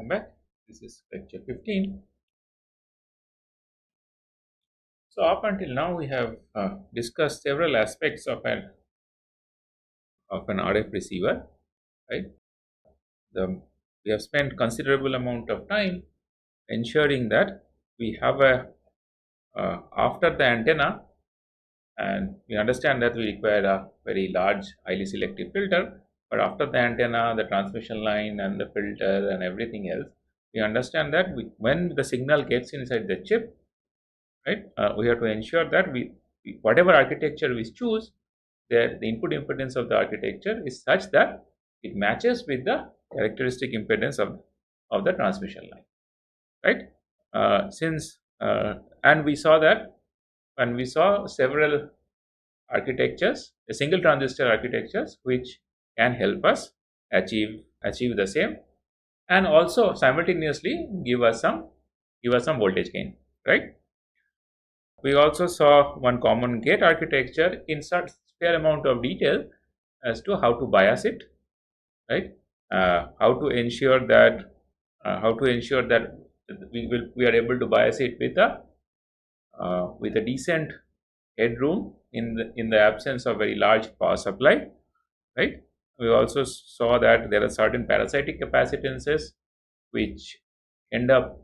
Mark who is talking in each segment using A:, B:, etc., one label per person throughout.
A: Welcome back. This is lecture 15. So up until now we have discussed several aspects of an RF receiver, right? We have spent considerable amount of time ensuring that we have a after the antenna, and we understand that we require a very large highly selective filter. But after the antenna, the transmission line and the filter and everything else, we understand that when the signal gets inside the chip, right, we have to ensure that whatever architecture we choose, the input impedance of the architecture is such that it matches with the characteristic impedance of the transmission line, right? And we saw that when we saw several architectures, a single transistor architectures, which can help us achieve the same, and also simultaneously give us some voltage gain, right? We also saw one common gate architecture in such fair amount of detail as to how to bias it, right? How to ensure that we are able to bias it with a decent headroom in the absence of very large power supply, right? We also saw that there are certain parasitic capacitances which end up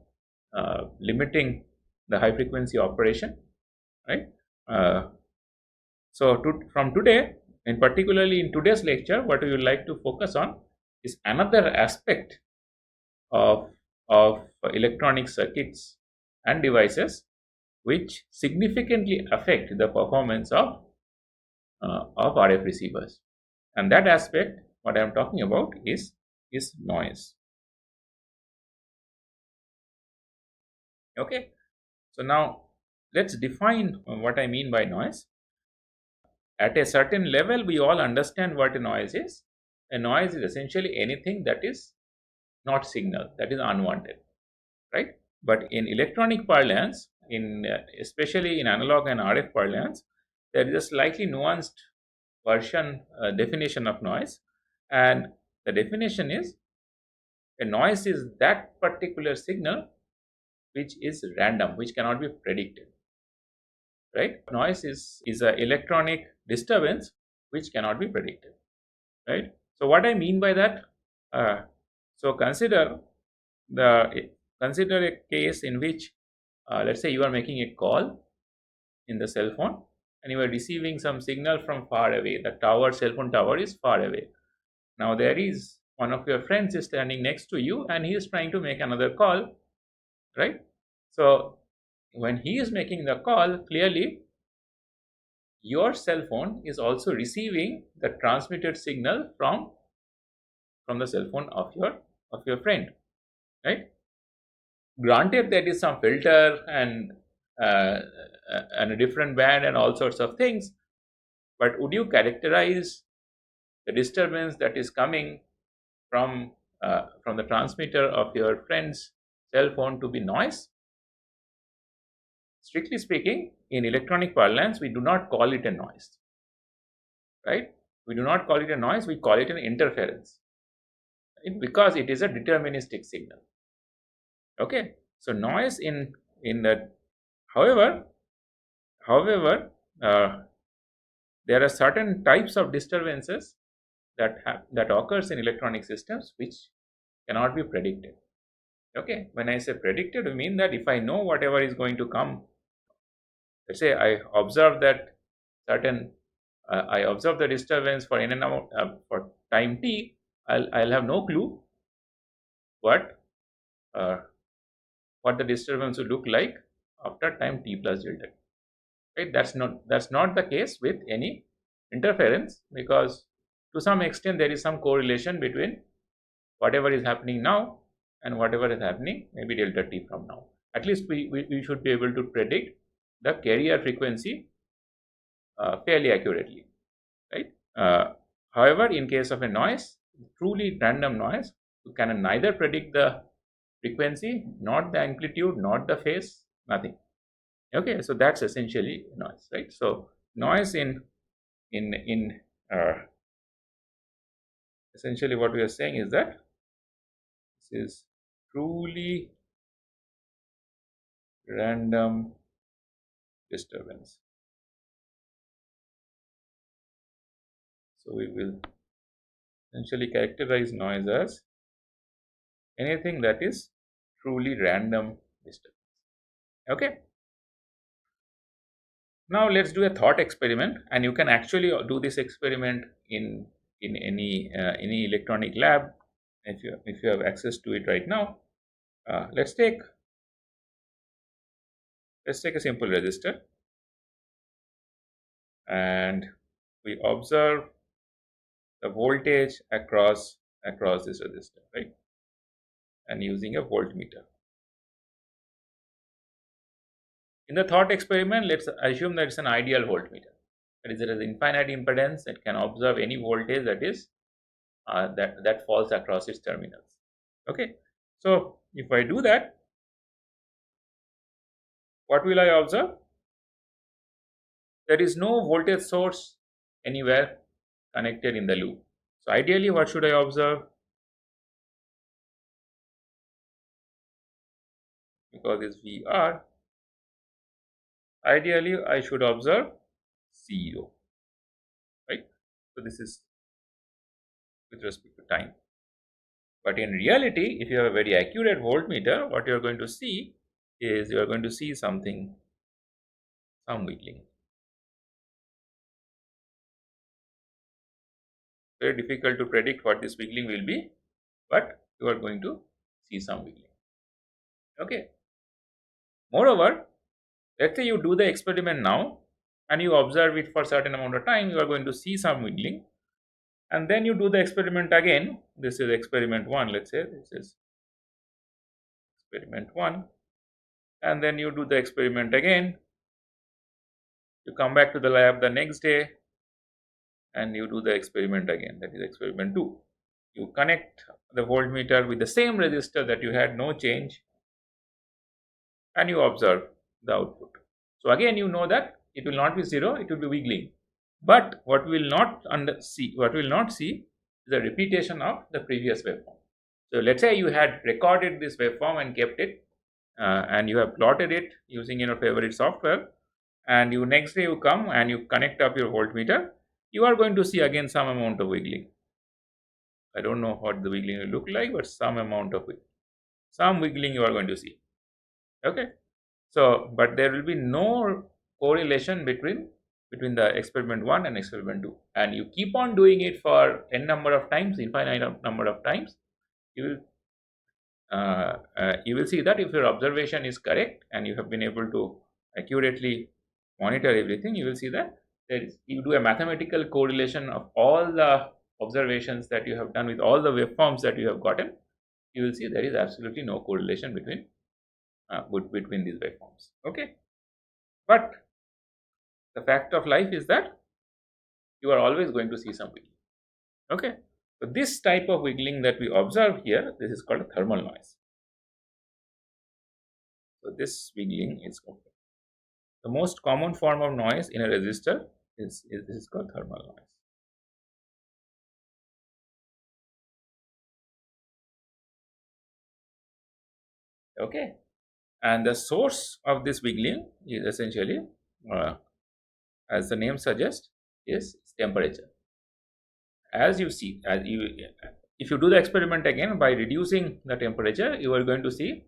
A: limiting the high frequency operation, right? From today, and particularly in today's lecture, what we would like to focus on is another aspect of electronic circuits and devices which significantly affect the performance of RF receivers. And that aspect, what I am talking about, is noise. Okay, so now let's define what I mean by noise. At a certain level, we all understand what a noise is. A noise is essentially anything that is not signal, that is unwanted, right? But in electronic parlance, especially in analog and RF parlance, there is a slightly nuanced definition of noise, and the definition is a noise is that particular signal which is random, which cannot be predicted, right? Noise is an electronic disturbance which cannot be predicted, right? So what I mean by that, so consider a case in which let's say you are making a call in the cell phone and you are receiving some signal from far away. The cell phone tower is far away. Now there is one of your friends is standing next to you and he is trying to make another call, right? So when he is making the call, clearly your cell phone is also receiving the transmitted signal from the cell phone of your friend, right? Granted, there is some filter and a different band and all sorts of things, but would you characterize the disturbance that is coming from the transmitter of your friend's cell phone to be noise? Strictly speaking, in electronic parlance, we do not call it a noise, right? We do not call it a noise, we call it an interference, right? Because it is a deterministic signal. Okay, so noise in the however, there are certain types of disturbances that occurs in electronic systems which cannot be predicted. Okay, when I say predicted, I mean that if I know whatever is going to come, let's say I observe that I observe the disturbance for in and out for time t, I'll have no clue what the disturbance will look like after time t plus delta. Right? That's not the case with any interference, because to some extent there is some correlation between whatever is happening now and whatever is happening maybe delta t from now. At least we should be able to predict the carrier frequency fairly accurately, right? However, in case of a noise, truly random noise, you can neither predict the frequency, not the amplitude, not the phase, nothing. Okay, so that's essentially noise, right? So noise in essentially what we are saying is that this is truly random disturbance. So we will essentially characterize noise as anything that is truly random disturbance. Okay. Now let's do a thought experiment, and you can actually do this experiment in any electronic lab if you have access to it right now. Let's take a simple resistor, and we observe the voltage across this resistor, right? And using a voltmeter. In the thought experiment, let's assume that it's an ideal voltmeter. That is, there is infinite impedance that can observe any voltage that is that falls across its terminals. Okay, so if I do that, what will I observe? There is no voltage source anywhere connected in the loop. So ideally, what should I observe? Because it's VR, ideally I should observe 0, right? So this is with respect to time. But in reality, if you have a very accurate voltmeter, what you are going to see is you are going to see some wiggling. Very difficult to predict what this wiggling will be, but you are going to see some wiggling. Okay. Moreover, let's say you do the experiment now and you observe it for a certain amount of time, you are going to see some wiggling, and then you do the experiment again. This is experiment 1, let's say this is experiment 1, and then you do the experiment again. You come back to the lab the next day and you do the experiment again, that is experiment 2. You connect the voltmeter with the same resistor that you had, no change, and you observe the output. So again, you know that it will not be 0, it will be wiggling. But what we will not see is a repetition of the previous waveform. So let's say you had recorded this waveform and kept it, and you have plotted it using your favorite software, and you next day you come and you connect up your voltmeter, you are going to see again some amount of wiggling. I don't know what the wiggling will look like, but some amount of some wiggling you are going to see. Okay. So, but there will be no correlation between the experiment 1 and experiment 2, and you keep on doing it for n number of times, infinite number of times. You will see that if your observation is correct and you have been able to accurately monitor everything, you will see that you do a mathematical correlation of all the observations that you have done with all the waveforms that you have gotten. You will see there is absolutely no correlation between these waveforms. Okay, but the fact of life is that you are always going to see some wiggling. Okay, so this type of wiggling that we observe here, this is called a thermal noise. So this wiggling is the most common form of noise in a resistor is this is called thermal noise. Okay, and the source of this wiggling is essentially, as the name suggests, is temperature. As you see, if you do the experiment again by reducing the temperature, you are going to see,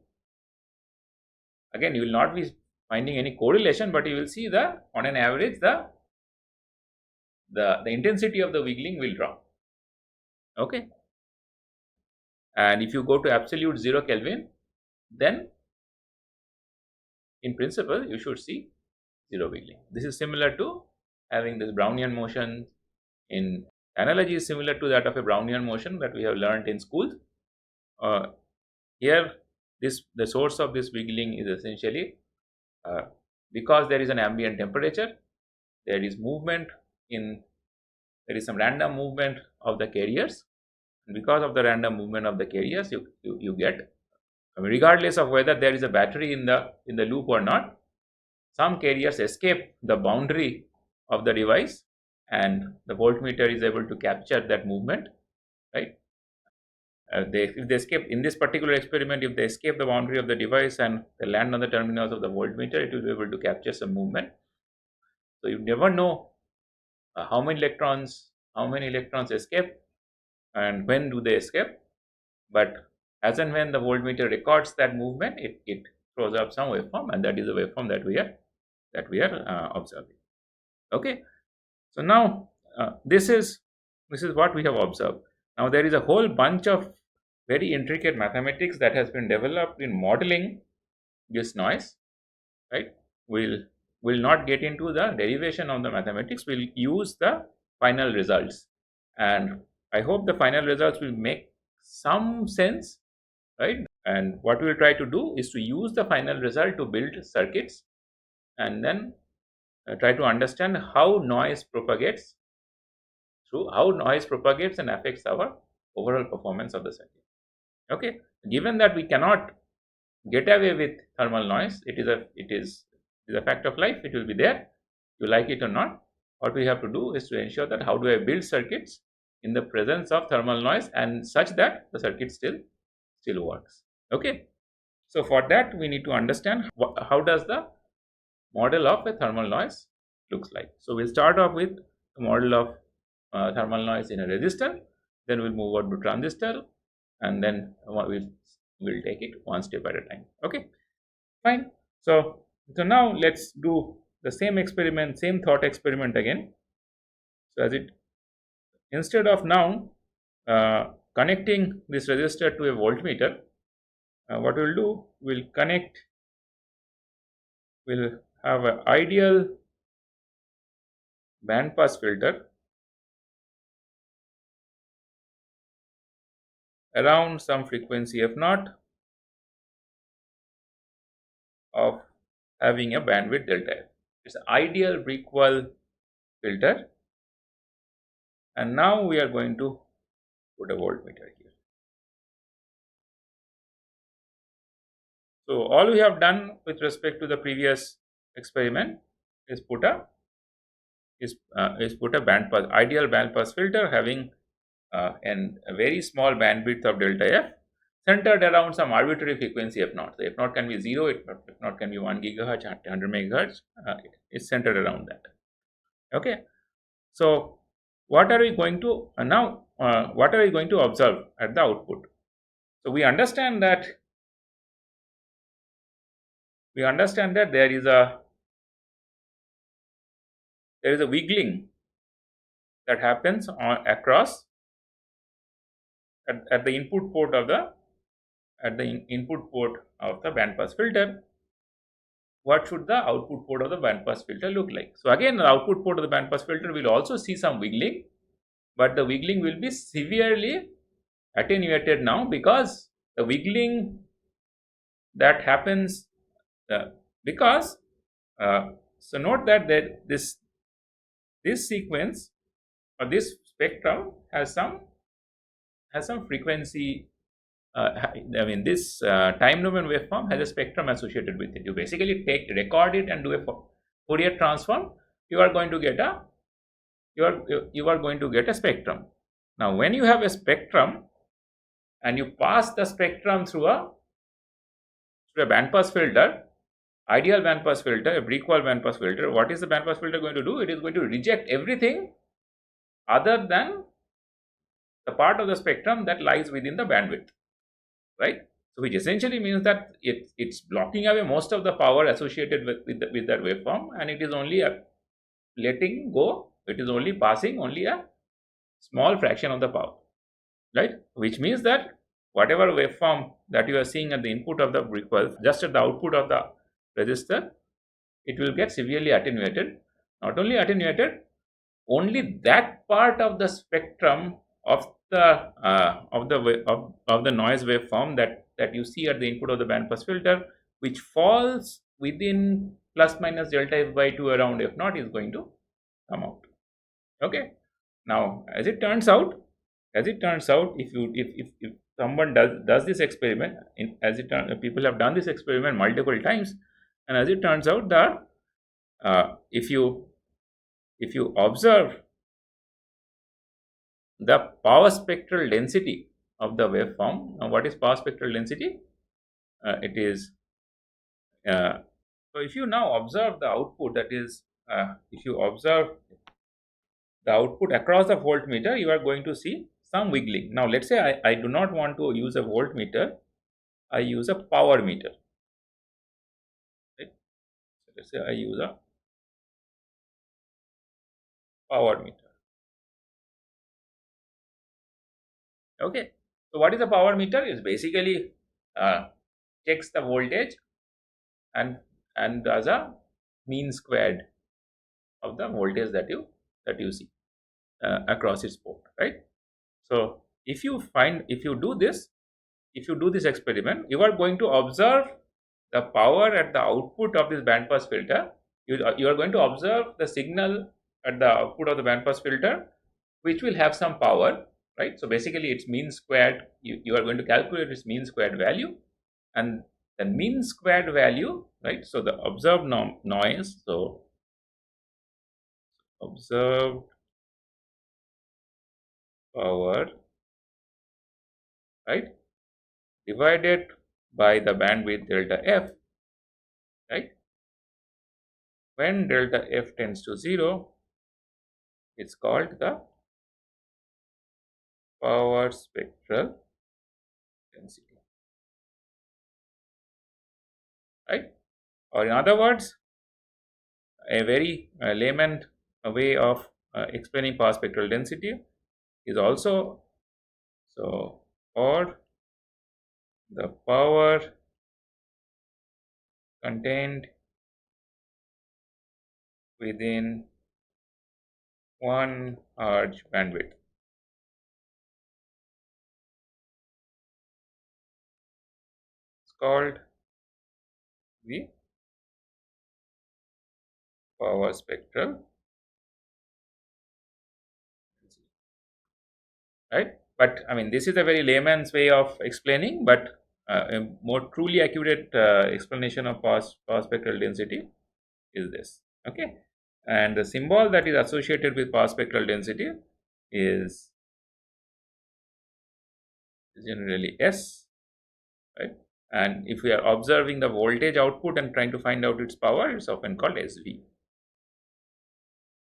A: again, you will not be finding any correlation, but you will see on an average the intensity of the wiggling will drop. Okay, and if you go to absolute 0 Kelvin, then in principle you should see 0 wiggling. This is similar to having this Brownian motion. In analogy is similar to that of a Brownian motion that we have learned in school. Here, the source of this wiggling is essentially because there is an ambient temperature, there is some random movement of the carriers, and because of the random movement of the carriers, you get, regardless of whether there is a battery in the loop or not, some carriers escape the boundary of the device, and the voltmeter is able to capture that movement, right? if they escape in this particular experiment, if they escape the boundary of the device and they land on the terminals of the voltmeter, it will be able to capture some movement. So you never know how many electrons escape and when do they escape. But as and when the voltmeter records that movement, it throws up some waveform, and that is the waveform that we are observing. Okay, so now this is what we have observed. Now there is a whole bunch of very intricate mathematics that has been developed in modeling this noise, right? We'll not get into the derivation of the mathematics. We'll use the final results, and I hope the final results will make some sense, right? And what we'll try to do is to use the final result to build circuits, and then try to understand how noise propagates and affects our overall performance of the circuit. Okay, given that we cannot get away with thermal noise, it is a fact of life. It will be there, you like it or not. What we have to do is to ensure that how do I build circuits in the presence of thermal noise and such that the circuit still works. Okay, so for that we need to understand how does the model of a thermal noise looks like. So we'll start off with the model of thermal noise in a resistor, then we'll move on to transistor, and then we'll take it one step at a time. Okay, fine. So now let's do the same experiment, same thought experiment again. So instead of now connecting this resistor to a voltmeter, what we'll do, we'll have an ideal band pass filter around some frequency f0 of having a bandwidth delta f. It's an ideal Breakwell filter, and now we are going to put a voltmeter here. So all we have done with respect to the previous experiment is put a ideal band pass filter having a very small bandwidth of delta f centered around some arbitrary frequency f0. So f0 can be 0, f0 can be 1 gigahertz, 100 megahertz. It's centered around that. Okay. So what are we going to what are we going to observe at the output? So we understand that there is a wiggling that happens across at the input port of the band pass filter. What should the output port of the band pass filter look like? So again, the output port of the band pass filter will also see some wiggling, but the wiggling will be severely attenuated now, because the wiggling that happens because so note that this sequence or this spectrum has some frequency. This time domain waveform has a spectrum associated with it. You basically record it and do a Fourier transform. You are going to get a spectrum. Now, when you have a spectrum and you pass the spectrum through a bandpass filter, ideal bandpass filter, a Breakwell bandpass filter, what is the bandpass filter going to do? It is going to reject everything other than the part of the spectrum that lies within the bandwidth, right? So which essentially means that it's blocking away most of the power associated with that waveform, and it is only letting go. It is only passing only a small fraction of the power, right? Which means that whatever waveform that you are seeing at the input of the Breakwell, just at the output of the resistor, it will get severely attenuated. Not only attenuated, only that part of the spectrum of the noise waveform that you see at the input of the bandpass filter, which falls within plus minus delta f by 2 around f0, is going to come out. Okay. Now, as it turns out, if someone does this experiment, people have done this experiment multiple times, and as it turns out that if you observe the power spectral density of the waveform. Now, what is power spectral density? It is so if you now observe the output, that is, if you observe the output across the voltmeter, you are going to see some wiggling. Now, let's say I do not want to use a voltmeter, I use a power meter. Right? So let's say I use a power meter. Okay. So, what is a power meter? Is basically checks the voltage and does a mean squared of the voltage that you see across its port, right? So if you do this, if you do this experiment, you are going to observe the power at the output of this band pass filter. You are going to observe the signal at the output of the band pass filter, which will have some power, right? So basically, its mean squared. You are going to calculate its mean squared value, and the mean squared value, right? So the observed noise. So observed power, right, divided by the bandwidth delta f, right? When delta f tends to 0, it's called the power spectral density, right? Or in other words, a very layman way of explaining power spectral density is also, so, or the power contained within 1 hertz bandwidth. It's called the power spectral density, right? But I mean, this is a very layman's way of explaining, but a more truly accurate explanation of power spectral density is this. Okay, and the symbol that is associated with power spectral density is generally S, right? And if we are observing the voltage output and trying to find out its power, it's often called SV.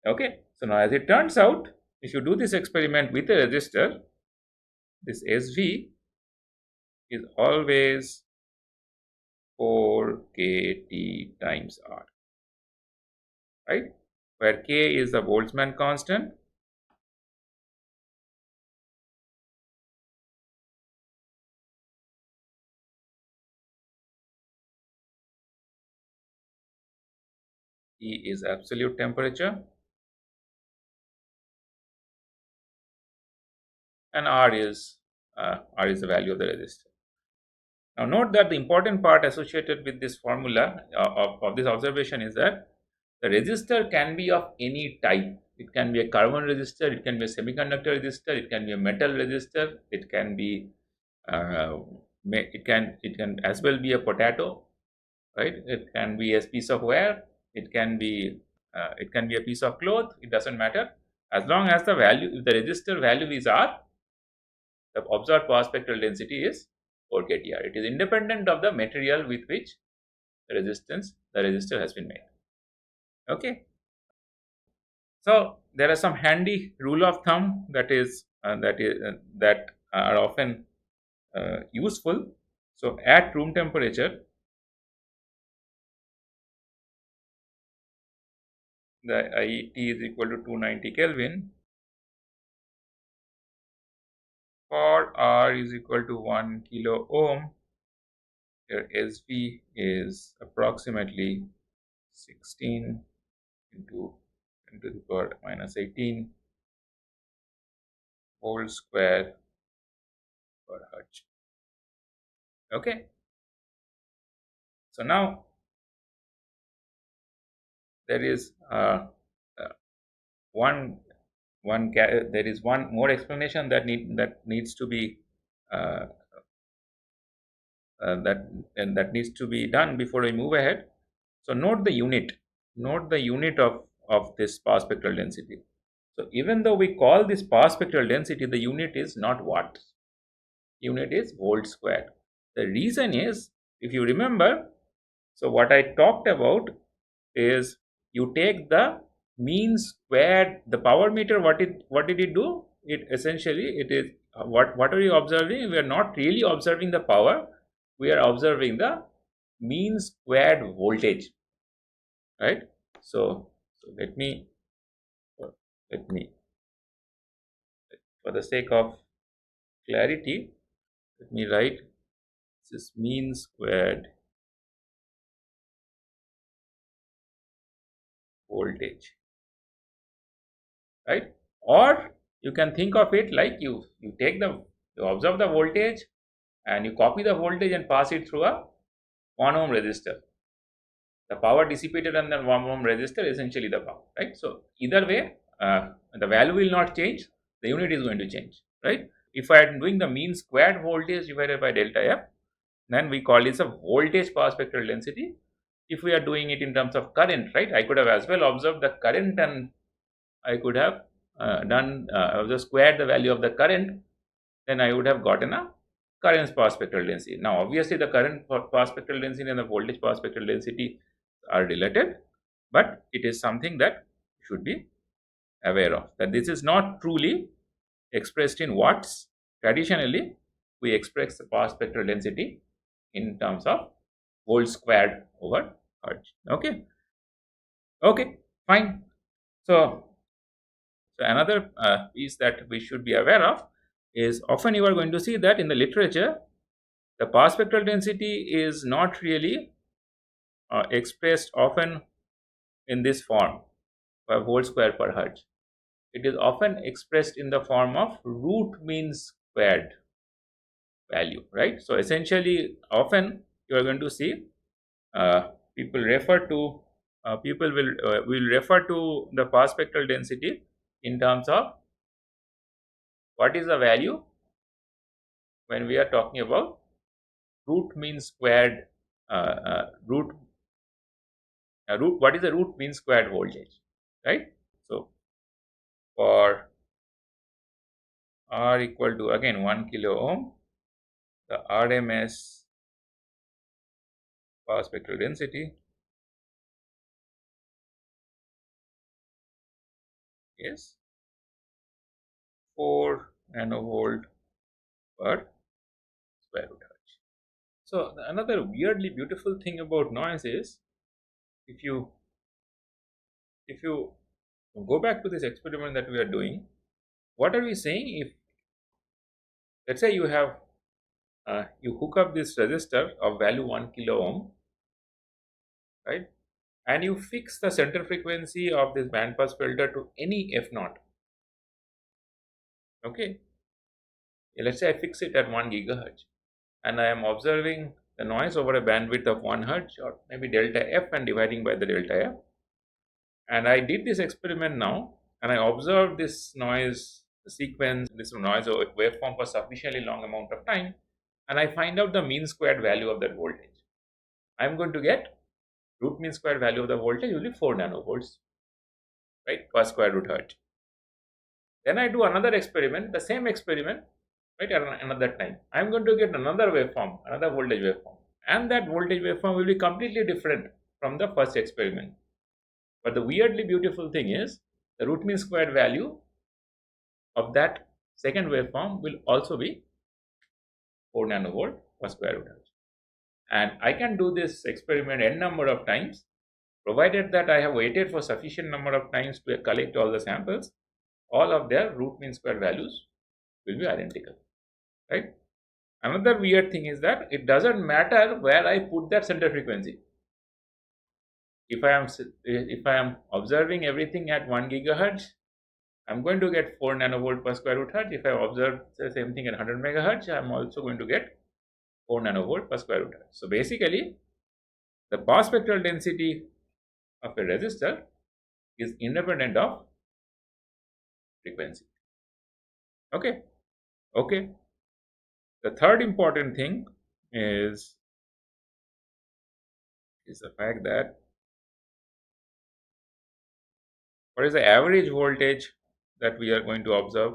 A: Okay, so now as it turns out, if you do this experiment with a resistor, this SV is always 4 kT times R, right? Where K is the Boltzmann constant, E is absolute temperature, and R is the value of the resistor. Now note that the important part associated with this formula of this observation is that the resistor can be of any type. It can be a carbon resistor, it can be a semiconductor resistor, it can be a metal resistor, it can be it can as well be a potato, right? It can be a piece of wire, it can be a piece of cloth. It doesn't matter, as long as the value, if the resistor value is R, the observed power spectral density is 4 kTr. It is independent of the material with which the resistor has been made. Okay. So there are some handy rule of thumb that are often useful. So at room temperature, the IET is equal to 290 Kelvin. For R is equal to 1 kilo ohm. Here SV is approximately 16 into 10 to the power minus 18 whole square per hertz. Okay. So now there is there is one more explanation that needs to be uh, that needs to be done before we move ahead. So note the unit of this power spectral density. So even though we call this power spectral density, the unit is not watts. unit is volt square. The reason is, if you remember, so what I talked about is you take the mean squared, the power meter, what did it do? It essentially, it is what are you observing? We are not really observing the power, we are observing the mean squared voltage, right? So let me, for the sake of clarity, let me write this mean squared voltage, right? Or you can think of it like you take the, you observe the voltage and you copy the voltage and pass it through a 1 ohm resistor. The power dissipated on the 1 ohm resistor is essentially the power, right? So either way, the value will not change, the unit is going to change, right? If I am doing the mean squared voltage divided by delta f, then we call this a voltage power spectral density. If we are doing it in terms of current, right, I could have as well observed the current, and I could have just squared the value of the current, then I would have gotten a current power spectral density. Now, obviously, the current power spectral density and the voltage power spectral density are related, but it is something that you should be aware of, that this is not truly expressed in watts. Traditionally, we express the power spectral density in terms of volt squared over hertz. Okay, okay, fine. So another piece that we should be aware of is, often you are going to see that in the literature, the power spectral density is not really expressed often in this form, by volt square per hertz. It is often expressed in the form of root mean squared value, right? So essentially, often you are going to see people refer to people will refer to the power spectral density in terms of what is the value when we are talking about root mean squared root root, what is the root mean squared voltage, right? So for R equal to, again, 1 kilo ohm, the RMS power spectral density is 4 nanovolt per square root hertz. So another weirdly beautiful thing about noise is, if you if you go back to this experiment that we are doing, what are we saying? If, let's say, you have you hook up this resistor of value 1 kilo ohm, right, and you fix the center frequency of this band pass filter to any f naught. Okay, let's say I fix it at 1 gigahertz, and I am observing the noise over a bandwidth of 1 hertz, or maybe delta f, and dividing by the delta f. And I did this experiment now, and I observed this noise sequence, this noise waveform for sufficiently long amount of time, and I find out the mean squared value of that voltage. I'm going to get root mean squared value of the voltage will be 4 nanovolts, right, per square root hertz. Then I do another experiment, the same experiment, right, at another time. I'm going to get another waveform, another voltage waveform, and that voltage waveform will be completely different from the first experiment. But the weirdly beautiful thing is, the root mean squared value of that second waveform will also be 4 nanovolt per square root hertz. And I can do this experiment n number of times, provided that I have waited for sufficient number of times to collect all the samples. All of their root mean square values will be identical, right? Another weird thing is that it doesn't matter where I put that center frequency. If I am observing everything at 1 gigahertz, I'm going to get 4 nanovolt per square root hertz. If I observe the same thing at 100 megahertz, I'm also going to get 4 nanovolt per square root hertz. So basically, the power spectral density of a resistor is independent of frequency. Okay. Okay. The third important thing is the fact that, what is the average voltage that we are going to observe?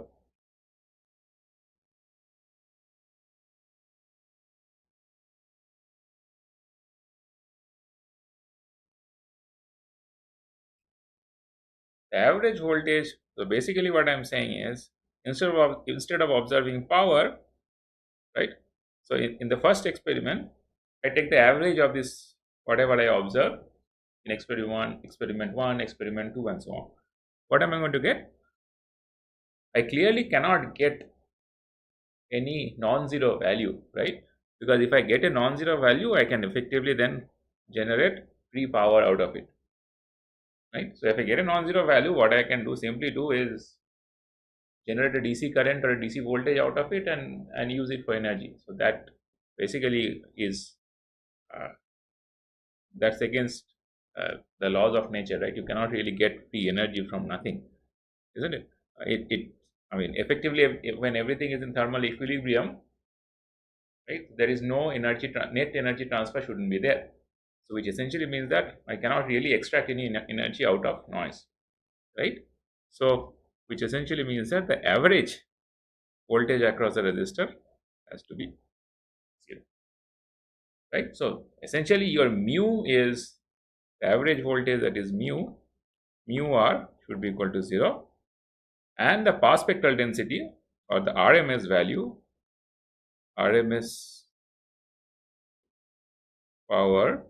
A: The average voltage, so basically what I'm saying is, instead of observing power, right? So in the first experiment, I take the average of this whatever I observe in experiment 1, experiment 2, and so on. What am I going to get? I clearly cannot get any non-zero value, right? Because if I get a non-zero value, I can effectively then generate free power out of it, right? So if I get a non-zero value, what I can do simply do is generate a DC current or a DC voltage out of it and use it for energy. So that basically is uh, that's against the laws of nature, right? You cannot really get free energy from nothing, isn't it? It I mean, effectively, when everything is in thermal equilibrium, right, there is no net energy transfer shouldn't be there. So which essentially means that I cannot really extract any energy out of noise, right? So which essentially means that the average voltage across the resistor has to be 0, right? So essentially your mu is the average voltage, that is mu r should be equal to 0, and the path spectral density or the RMS value, RMS power,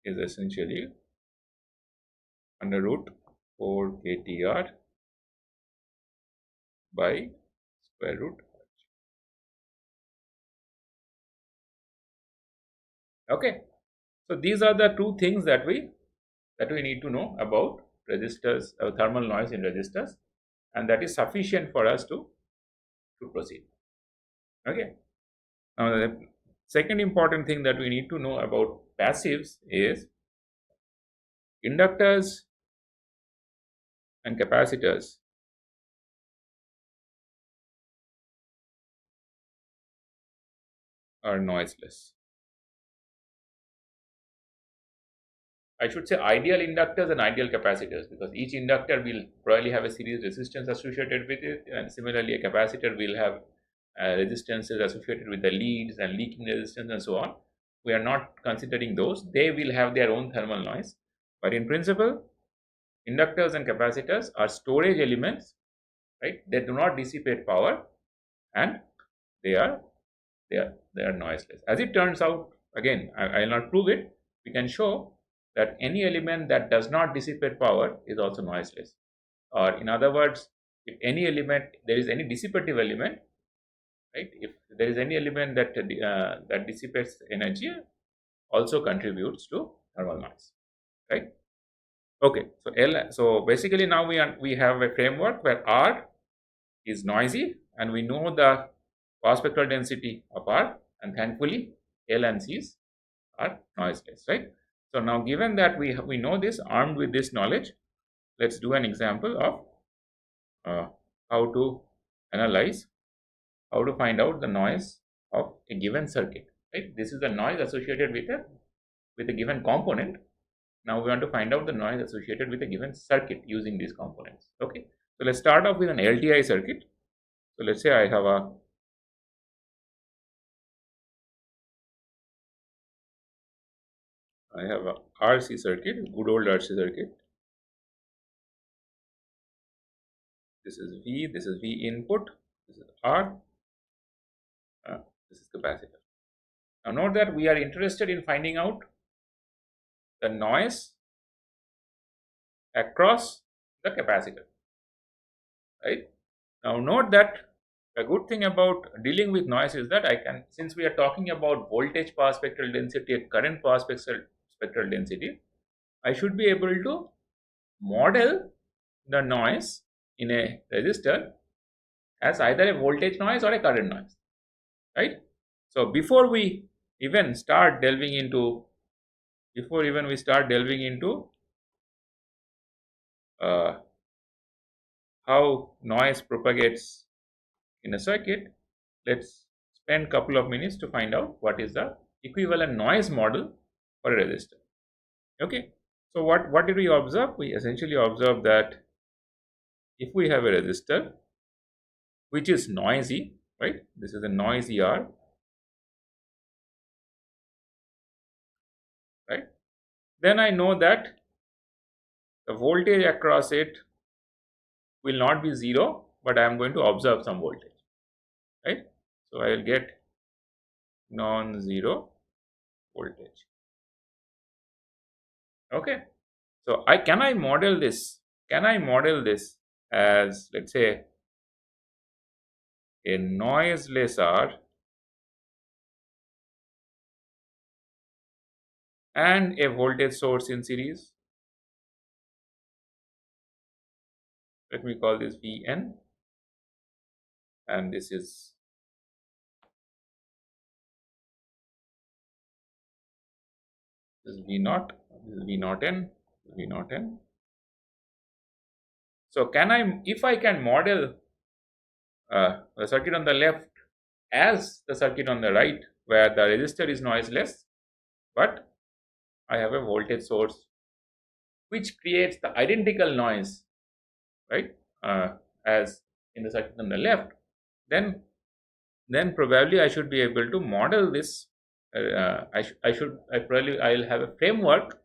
A: is essentially under root 4 kTr by square root. Okay, so these are the two things that we need to know about resistors, thermal noise in resistors, and that is sufficient for us to proceed. Okay, now the second important thing that we need to know about passives is inductors and capacitors are noiseless. I should say ideal inductors and ideal capacitors, because each inductor will probably have a series resistance associated with it, and similarly a capacitor will have resistances associated with the leads and leaking resistance and so on. We are not considering those. They will have their own thermal noise, but in principle, inductors and capacitors are storage elements, right? They do not dissipate power, and they are they are noiseless. As it turns out, again, I will not prove it. We can show that any element that does not dissipate power is also noiseless. Or in other words, if any element, there is any dissipative element, right? If there is any element that dissipates energy, also contributes to thermal noise, right? Okay, so So basically, now we have a framework where R is noisy, and we know the power spectral density of R, and thankfully L and C's are noiseless, right? So now, given that we know this, armed with this knowledge, let's do an example of uh, how to analyze, how to find out the noise of a given circuit, right? This is the noise associated with a given component. Now we want to find out the noise associated with a given circuit using these components. Okay, so let's start off with an LTI circuit. So let's say I have a RC circuit, good old RC circuit. This is V, this is V input, this is R, this is capacitor. Now note that we are interested in finding out the noise across the capacitor, right? Now note that the good thing about dealing with noise is that since we are talking about voltage power spectral density and current power spectral density, I should be able to model the noise in a resistor as either a voltage noise or a current noise, right? So even start delving into before even we start delving into uh, how noise propagates in a circuit, let's spend a couple of minutes to find out what is the equivalent noise model for a resistor. Okay, so what did we observe? We essentially observed that if we have a resistor which is noisy, right? This is a noisy R, right? Then I know that the voltage across it will not be 0, but I am going to observe some voltage, right? So I will get non-zero voltage. Okay. So I model this? Can I model this as, let's say, a noiseless R and a voltage source in series? Let me call this Vn, and this is V naught, this is V naught n, V naught n. So can I, if I can model the circuit on the left as the circuit on the right, where the resistor is noiseless, but I have a voltage source which creates the identical noise, right, as in the circuit on the left, then probably I should be able to model this. I'll have a framework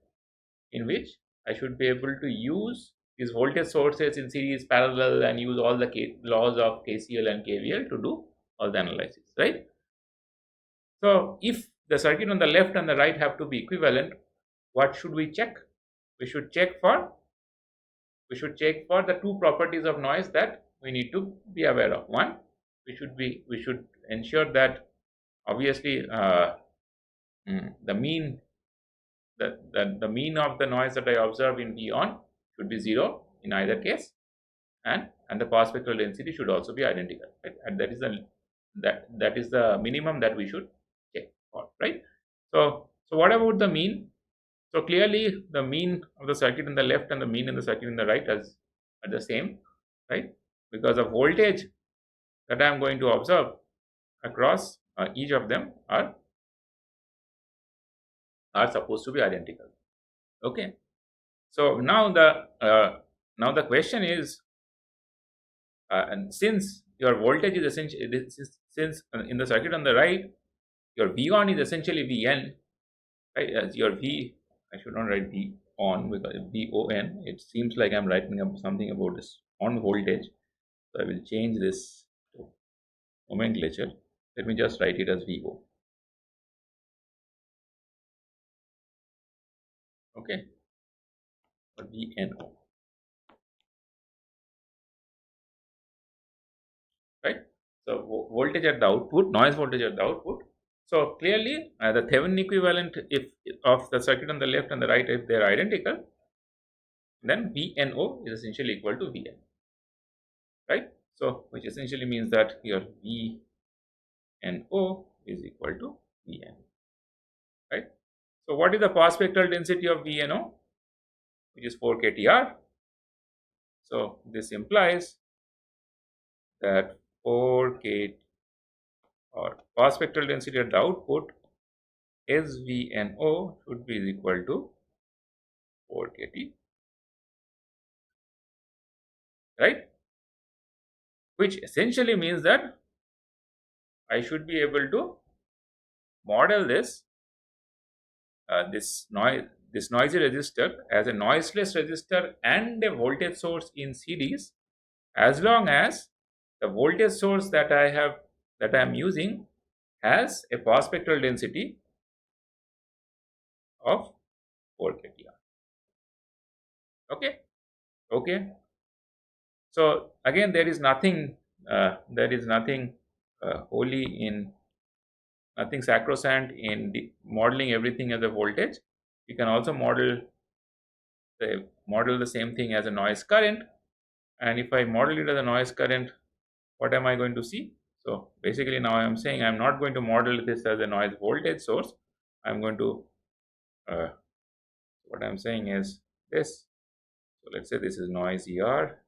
A: in which I should be able to use these voltage sources in series parallel and use all the laws of KCL and KVL to do all the analysis, right? So if the circuit on the left and the right have to be equivalent, what should we check? We should check for the two properties of noise that we need to be aware of. One, we should ensure that obviously the mean the mean of the noise that I observe in V on should be 0 in either case, and the power spectral density should also be identical, right? And that is the minimum that we should check for, right? So what about the mean? So clearly the mean of the circuit in the left and the mean in the circuit in the right are the same, right? Because the voltage that I am going to observe across each of them are supposed to be identical. Okay. So now the question is, and since your voltage is essentially, since in the circuit on the right, your V on is essentially Vn, right? As your V, I should not write V on because VON. It seems like I'm writing up something about this on voltage. So I will change this to nomenclature. Let me just write it as VO. Okay, or VNO. Right? So voltage at the output, noise voltage at the output. So clearly, the Thevenin equivalent if of the circuit on the left and the right, if they are identical, then VNO is essentially equal to Vn, right? So which essentially means that your VNO is equal to Vn, right? So what is the power spectral density of VNO, which is 4 kTr? So this implies that 4 k or power spectral density at the output SVNO should be equal to 4 kT, right? Which essentially means that I should be able to model this noisy resistor as a noiseless resistor and a voltage source in series, as long as the voltage source that I am using has a power spectral density of 4 kTr. Okay. So again, there is nothing holy in, nothing sacrosanct in modeling everything as a voltage. You can also model the same thing as a noise current, and if I model it as a noise current, what am I going to see? So basically now I am saying I am not going to model this as a noise voltage source. I am going to what I am saying is this. So let's say this is noise ER,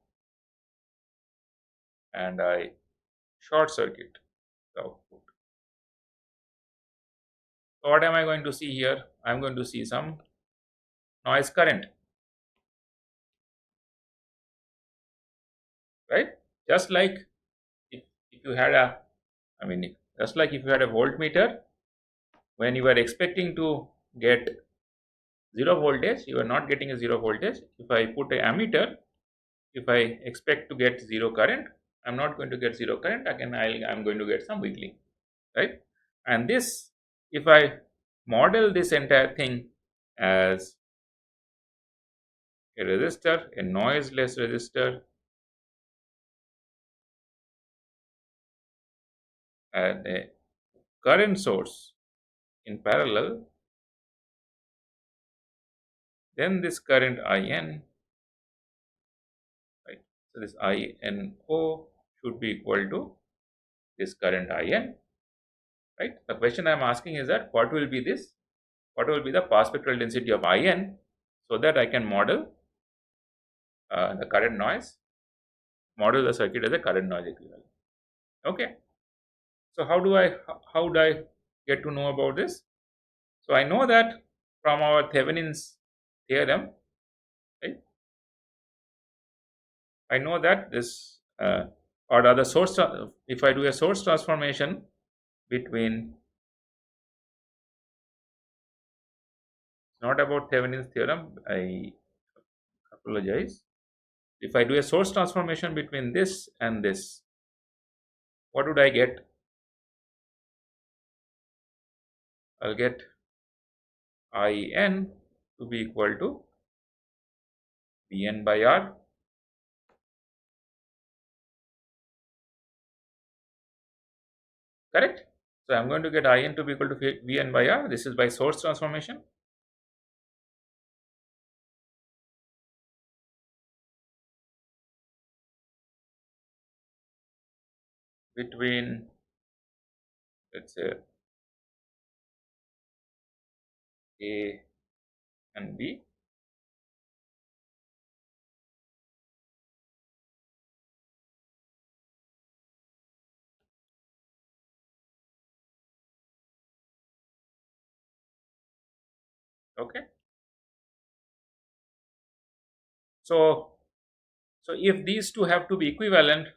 A: and I short circuit the output. So what am I going to see here? I am going to see some noise current, right? Just like if you had a, just like if you had a voltmeter, when you were expecting to get 0 voltage, you are not getting a 0 voltage. If I put a ammeter, if I expect to get 0 current, I'm not going to get 0 current. Again, I'm going to get some wiggling, right? And this, if I model this entire thing as a resistor, a noiseless resistor, and a current source in parallel, then this current IN, right? So this INO should be equal to this current IN, right? The question I am asking is that what will be this? What will be the path spectral density of IN, so that I can model the current noise, model the circuit as a current noise equivalent. Okay. So how do I get to know about this? So I know that from our Thevenin's theorem, right? I know that this or rather if I do a source transformation between, not about Thevenin's theorem, I apologize. If I do a source transformation between this and this, what would I get? I'll get IN to be equal to Vn by R. Correct? So I'm going to get IN to be equal to Vn by R. This is by source transformation. Between, let's say, A and B. Okay. So if these two have to be equivalent,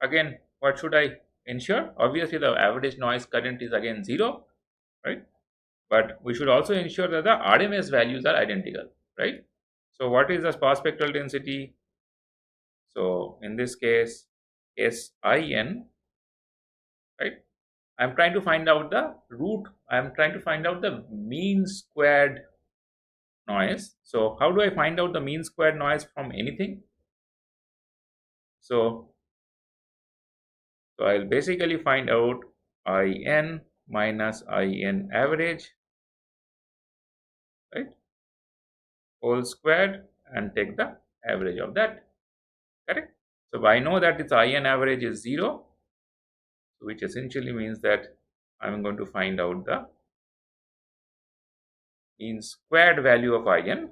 A: again, what should I ensure? Obviously, the average noise current is again 0, right? But we should also ensure that the RMS values are identical, right? So what is the sparse spectral density? So in this case, SIN, right? I'm trying to find out the root. I'm trying to find out the mean squared noise. So how do I find out the mean squared noise from anything? So I'll basically find out IN minus IN average, right, whole squared, and take the average of that. Correct? So I know that its IN average is 0, which essentially means that I'm going to find out the mean squared value of IN,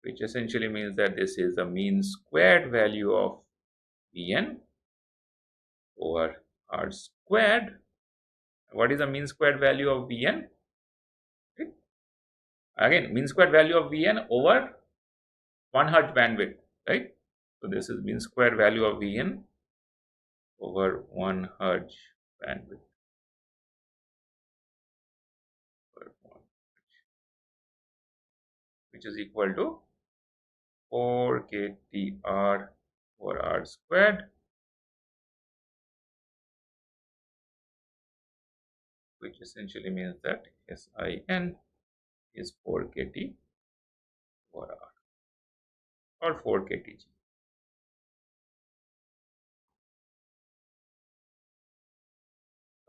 A: which essentially means that this is the mean squared value of Vn over R squared. What is the mean squared value of Vn? Okay. Again, mean squared value of Vn over 1 Hz bandwidth, right? So this is mean square value of Vn over 1 Hz bandwidth, which is equal to 4 kTr over R squared, which essentially means that SIN is 4 kT over R, or 4 kTg.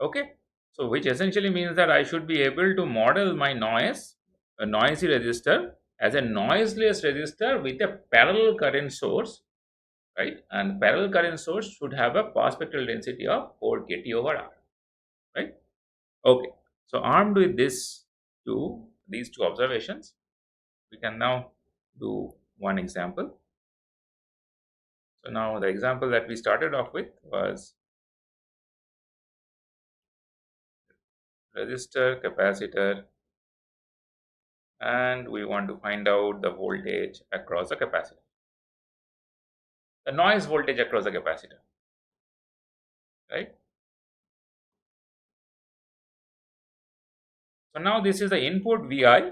A: Okay, so which essentially means that I should be able to model my noise, a noisy resistor, as a noiseless resistor with a parallel current source, right? And parallel current source should have a path spectral density of 4 kT over R, right? Okay, so armed with these two observations, we can now do one example. So now the example that we started off with was resistor, capacitor, and we want to find out the voltage across the capacitor, the noise voltage across the capacitor, right? So now this is the input Vi,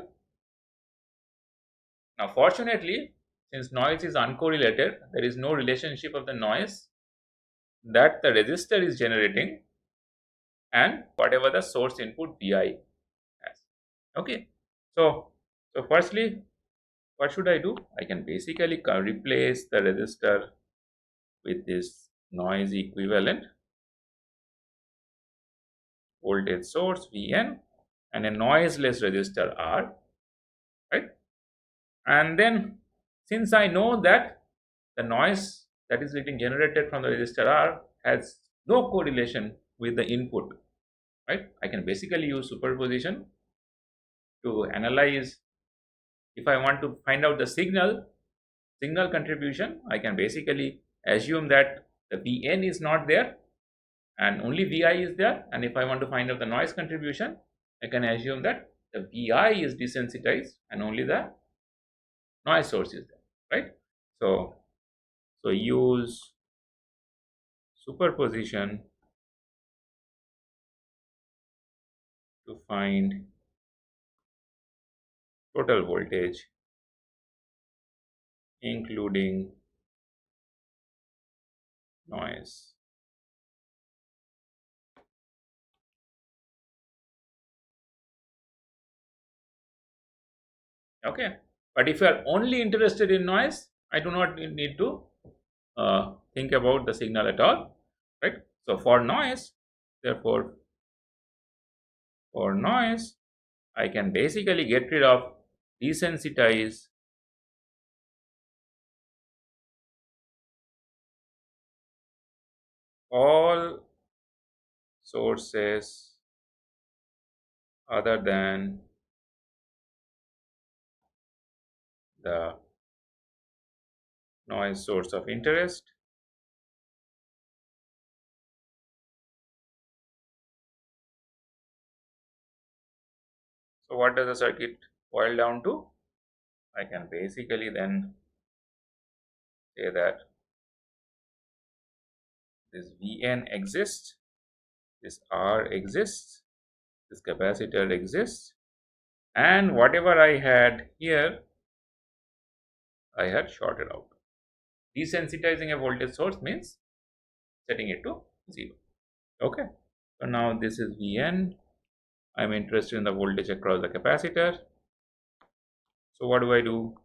A: Now, fortunately, since noise is uncorrelated, there is no relationship of the noise that the resistor is generating and whatever the source input Vi has. Okay. So firstly, what should I do? I can basically replace the resistor with this noise equivalent voltage source Vn and a noiseless resistor R, right? And then since I know that the noise that is getting generated from the resistor R has no correlation with the input, right? I can basically use superposition to analyze. If I want to find out the signal contribution, I can basically assume that the Vn is not there and only Vi is there, and if I want to find out the noise contribution, I can assume that the Vi is desensitized and only the noise source is there, right? So use superposition to find total voltage including noise. Okay, but if you are only interested in noise, I do not need to think about the signal at all, right? So for noise, therefore for noise, I can basically get rid of, desensitize all sources other than the noise source of interest. So what does the circuit boil down to? I can basically then say that this Vn exists, this R exists, this capacitor exists, and whatever I had here, I had shorted out. Desensitizing a voltage source means setting it to 0. Okay, so now this is Vn. I'm interested in the voltage across the capacitor. So what do I do?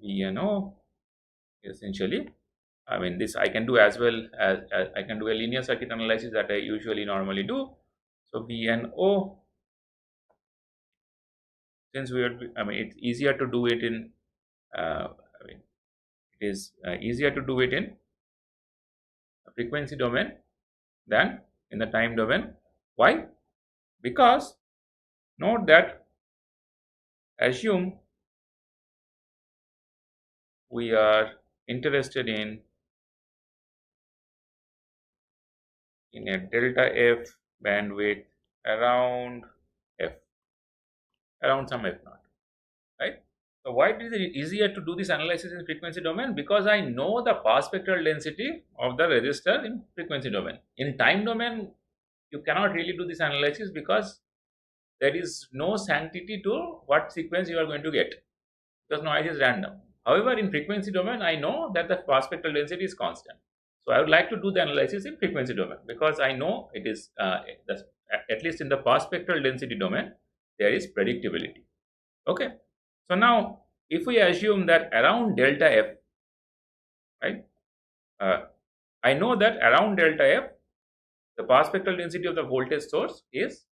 A: Vno essentially, I mean, this I can do as well as I can do a linear circuit analysis that I usually normally do. So Vno, since we are, I mean, it's easier to do it in, I mean, it is easier to do it in a frequency domain than in the time domain. Why? Because note that, assume we are interested in a delta f bandwidth around f, around some f naught, right? So why is it easier to do this analysis in frequency domain? Because I know the pass spectral density of the resistor in frequency domain. In time domain, you cannot really do this analysis because there is no sanctity to what sequence you are going to get, because noise is random. However, in frequency domain, I know that the pass spectral density is constant. So I would like to do the analysis in frequency domain because I know it is, at least in the pass spectral density domain, there is predictability. Okay. So now, if we assume that around delta f, right, I know that around delta f, the pass spectral density of the voltage source is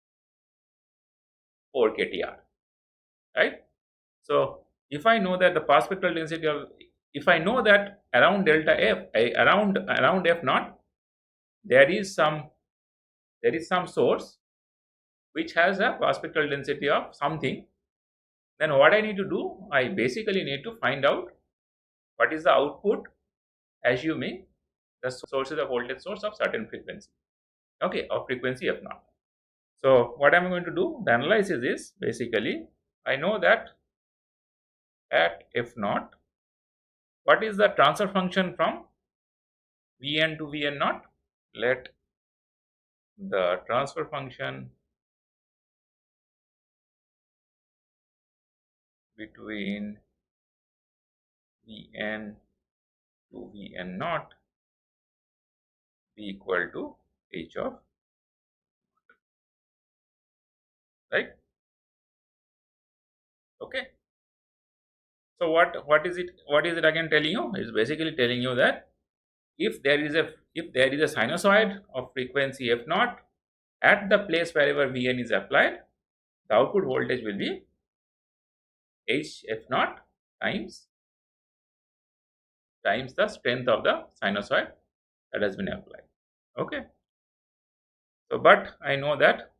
A: 4 kTr, right? So if I know that the pass spectral density of, if I know that around delta f, around f naught, there is some source which has a pass spectral density of something, then what I need to do, I basically need to find out what is the output, assuming the source is a voltage source of certain frequency, okay, of frequency f naught. So what I'm going to do, the analysis is basically, I know that at f naught, what is the transfer function from Vn to Vn naught? Let the transfer function between Vn to Vn naught be equal to h of, right? Okay. So what is it again telling you? It's basically telling you that if there is a sinusoid of frequency f naught at the place wherever Vn is applied, the output voltage will be h f naught times the strength of the sinusoid that has been applied. Okay. So, but I know that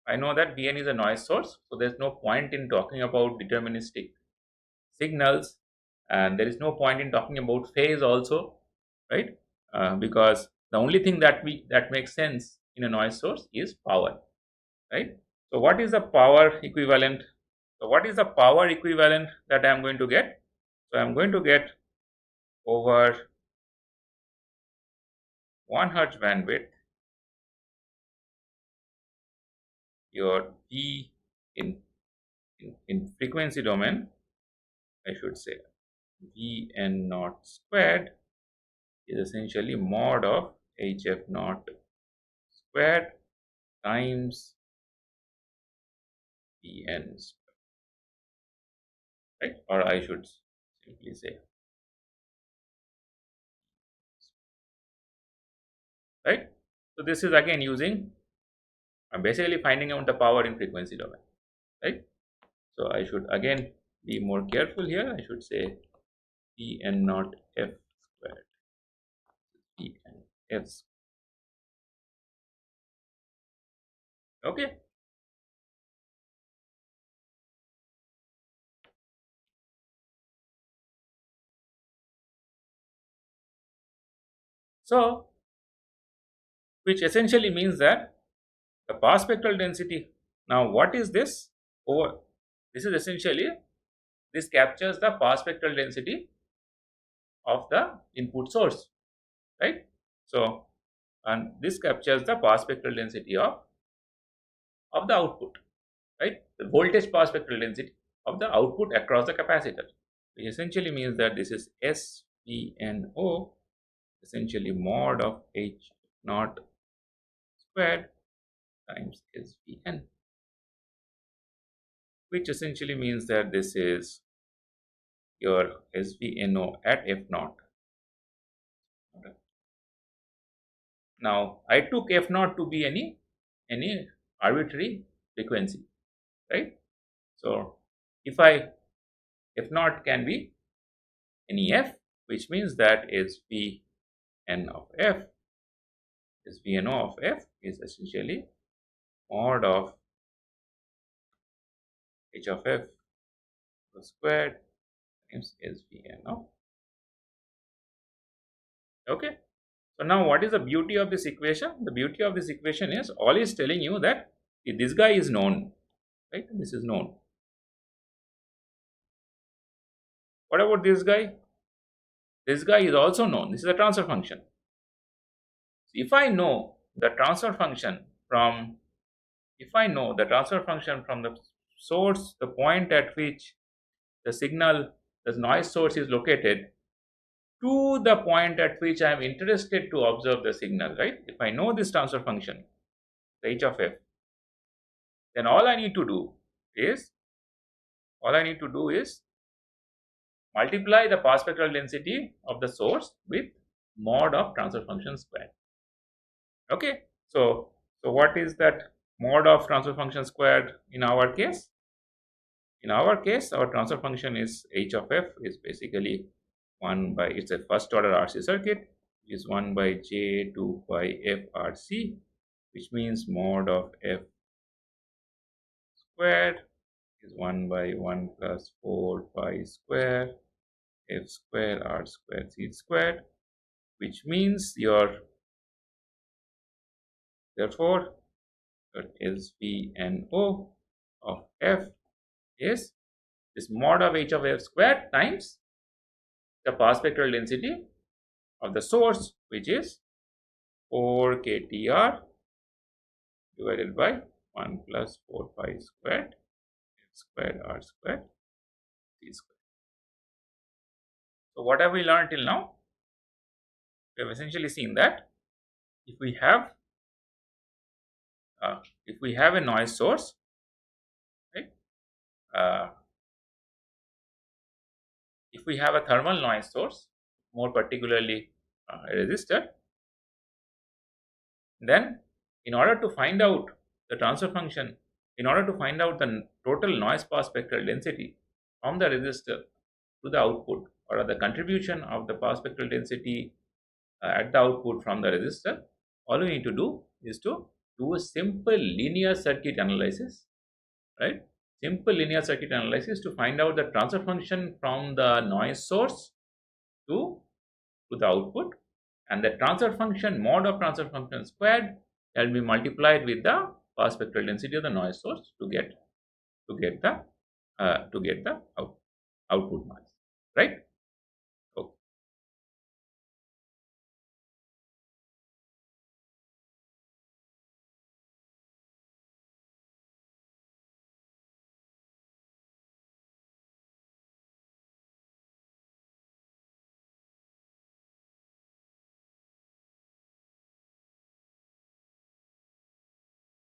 A: Vn is a noise source, so there's no point in talking about deterministic signals, and there is no point in talking about phase also, right? Because the only thing that makes sense in a noise source is power, right? So, what is the power equivalent? So, what is the power equivalent that I am going to get? So, I am going to get over 1 hertz bandwidth your V in frequency domain, I should say Vn naught squared is essentially mod of hf naught squared times Vn squared, right? Or I should simply say, right? So this is again using, I'm basically finding out the power in frequency domain, right? So I should again be more careful here. I should say Vn naught f squared, Vn f squared. Okay. So which essentially means that the pass spectral density. Now, what is this? Over. This is essentially, this captures the pass spectral density of the input source, right? So, and this captures the pass spectral density of the output, right? The voltage pass spectral density of the output across the capacitor, which essentially means that this is SVNO, essentially mod of H naught squared times SVN, which essentially means that this is your SVNO at F naught. Now, I took F naught to be any arbitrary frequency, right? So, if I F naught can be any F, which means that SVN of F, SVNO of F is essentially mod of H of F squared times SVNO. Okay. So now what is the beauty of this equation? The beauty of this equation is all is telling you that this guy is known, right? This is known. What about this guy? This guy is also known. This is a transfer function. If I know the transfer function from, the source, the point at which the signal, the noise source is located, to the point at which I am interested to observe the signal, right? If I know this transfer function, the h of f, then all I need to do is multiply the pass spectral density of the source with mod of transfer function squared. Okay. So what is that mod of transfer function squared in our case? In our case, our transfer function is h of f is basically 1 by, it's a first order RC circuit, is 1 by j 2 by f RC, which means mod of f squared is 1 by 1 plus 4 pi square f square r square c squared, which means therefore your SVNO of f is this mod of h of f squared times the pass spectral density of the source, which is 4 kTr divided by 1 plus 4 pi squared squared r squared c squared. So what have we learned till now? We have essentially seen that if we have a noise source, right? Uh, if we have a thermal noise source, more particularly a resistor, then in order to find out the transfer function, in order to find out the total noise pass spectral density from the resistor to the output, or the contribution of the pass spectral density at the output from the resistor, all we need to do is to do a simple linear circuit analysis, right? Simple linear circuit analysis to find out the transfer function from the noise source to the output, and the transfer function mod of transfer function squared will be multiplied with the pass spectral density of the noise source to get the output noise, right?